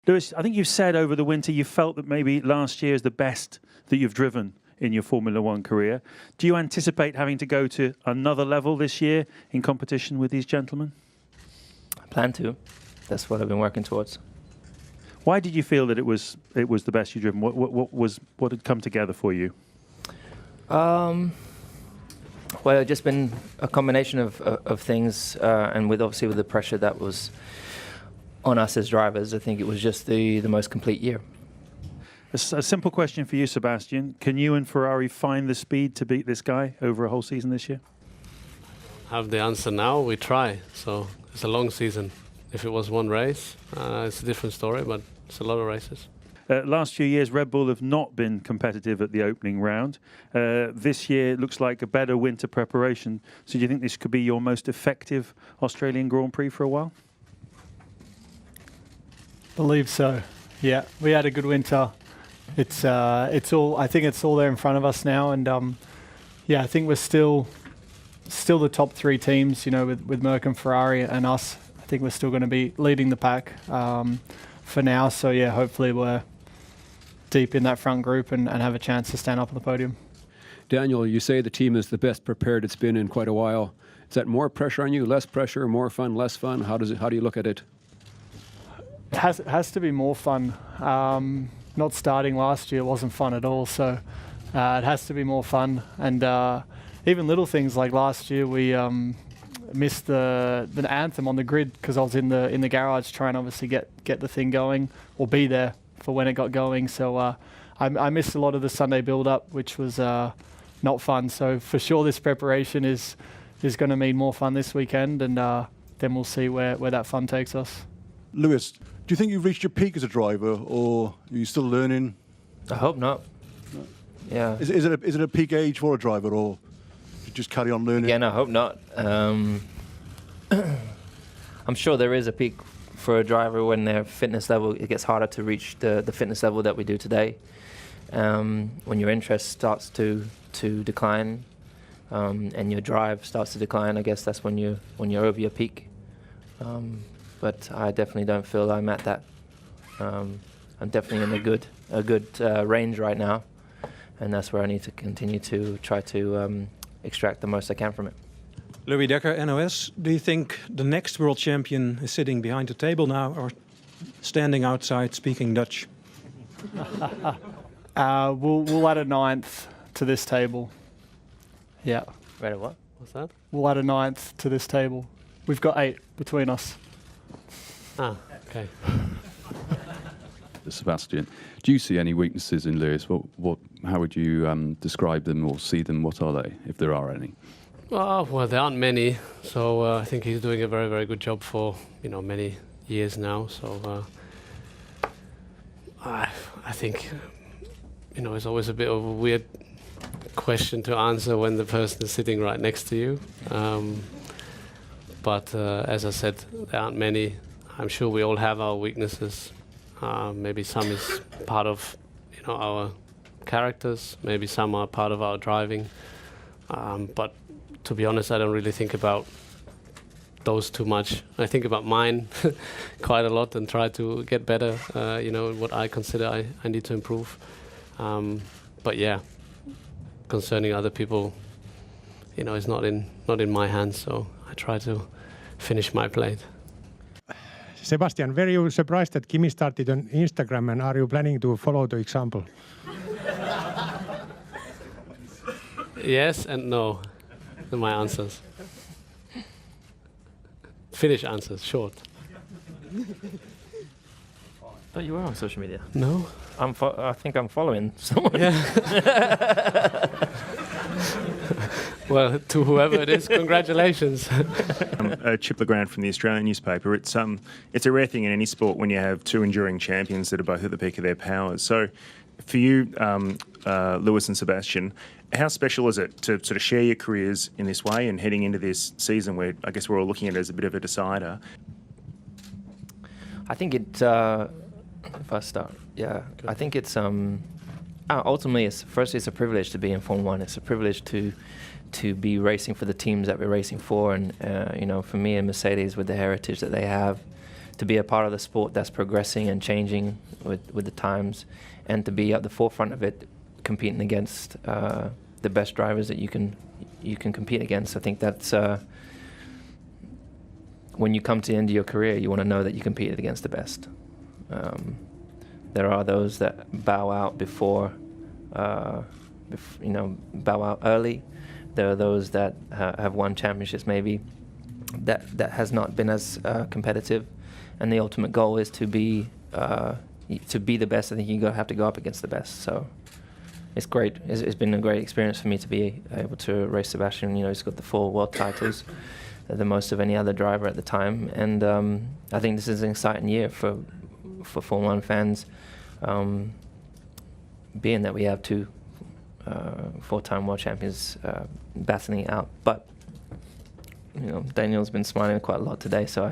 Lewis, I think you've said over the winter you felt that maybe last year is the best that you've driven in your Formula One career. Do you anticipate having to go to another level this year in competition with these gentlemen? I plan to. That's what I've been working towards. Why did you feel that it was the best you've driven? What had come together for you? Well, it's just been a combination of things, and obviously with the pressure that was on us as drivers, I think it was just the most complete year. A simple question for you, Sebastian. Can you and Ferrari find the speed to beat this guy over a whole season this year? Have the answer now, we try. So it's a long season. If it was one race, it's a different story, but it's a lot of races. Last few years, Red Bull have not been competitive at the opening round. This year it looks like a better winter preparation. So do you think this could be your most effective Australian Grand Prix for a while? Believe so. Yeah, we had a good winter. It's all. I think it's all there in front of us now, and yeah, I think we're still the top three teams. You know, with Merck and Ferrari and us. I think we're still going to be leading the pack for now. So yeah, hopefully we're deep in that front group and have a chance to stand up on the podium. Daniel, you say the team is the best prepared it's been in quite a while. Is that more pressure on you, less pressure, more fun, less fun? How do you look at it? It has to be more fun. Not starting last year wasn't fun at all, so it has to be more fun. And even little things like last year, we missed the anthem on the grid because I was in the garage trying to obviously get the thing going or be there for when it got going. So I missed a lot of the Sunday build-up, which was not fun. So for sure, this preparation is going to mean more fun this weekend, and then we'll see where that fun takes us. Lewis, do you think you've reached your peak as a driver, or are you still learning? I hope not. No. Yeah. Is it a peak age for a driver, or you just carry on learning? Yeah, no, I hope not. I'm sure there is a peak for a driver when their fitness level, it gets harder to reach the fitness level that we do today. When your interest starts to decline and your drive starts to decline, I guess that's when you're over your peak. But I definitely don't feel I'm at that. I'm definitely in a good range right now, and that's where I need to continue to try to extract the most I can from it. Louis Dekker, NOS. Do you think the next world champion is sitting behind the table now or standing outside speaking Dutch? We'll add a ninth to this table. Yeah. Wait, what? What's that? We'll add a ninth to this table. We've got 8 between us. Ah, okay. Sebastian, do you see any weaknesses in Lewis? How would you describe them or see them? What are they, if there are any? Well, there aren't many. So I think he's doing a very, very good job for many years now. So I think it's always a bit of a weird question to answer when the person is sitting right next to you. But as I said, there aren't many. I'm sure we all have our weaknesses. Maybe some is part of our characters. Maybe some are part of our driving. But to be honest, I don't really think about those too much. I think about mine quite a lot and try to get better. What I consider I need to improve. But yeah, concerning other people, it's not in my hands. So I try to finish my plate. Sebastian, were you surprised that Kimi started on Instagram, and are you planning to follow the example? Yes and no. They're my answers. Finish answers, short. But you were on social media. No? I think I'm following someone. Yeah. Well, to whoever it is, congratulations. Chip Legrand from the Australian newspaper. It's a rare thing in any sport when you have two enduring champions that are both at the peak of their powers. So for you, Lewis and Sebastian, how special is it to sort of share your careers in this way and heading into this season where I guess we're all looking at it as a bit of a decider? I think it, if I start, yeah, I think it's, ultimately, it's a privilege to be in Formula One. It's a privilege to be racing for the teams that we're racing for. And, for me and Mercedes, with the heritage that they have, to be a part of the sport that's progressing and changing with the times, and to be at the forefront of it, competing against the best drivers that you can compete against. I think that's when you come to the end of your career, you want to know that you competed against the best. There are those that bow out bow out early. There are those that have won championships maybe that has not been as competitive, and the ultimate goal is to be the best. I think you have to go up against the best. So it's great. It's been a great experience for me to be able to race Sebastian. He's got the 4 world titles, the most of any other driver at the time, and I think this is an exciting year for Formula 1 fans, being that we have 2 4-time world champions battling it out. But Daniel's been smiling quite a lot today, so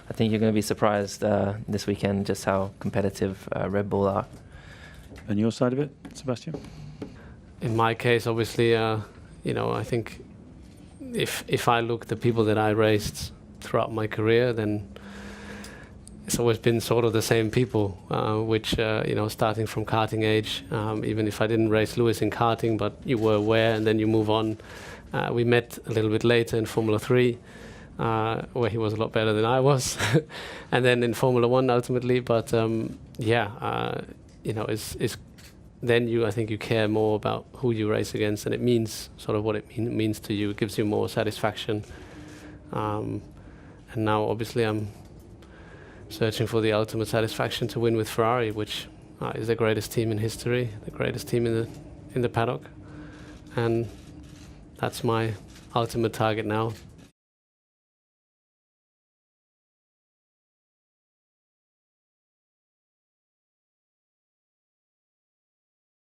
I think you're going to be surprised this weekend just how competitive Red Bull are. And your side of it, Sebastian? In my case, obviously, I think if I look at the people that I raced throughout my career, then it's always been sort of the same people, which, starting from karting age, even if I didn't race Lewis in karting, but you were aware and then you move on. We met a little bit later in Formula 3, where he was a lot better than I was, and then in Formula 1 ultimately. But then I think you care more about who you race against, and it means sort of what it means to you. It gives you more satisfaction. And now obviously I'm searching for the ultimate satisfaction to win with Ferrari, which is the greatest team in history, the greatest team in the paddock, and that's my ultimate target now.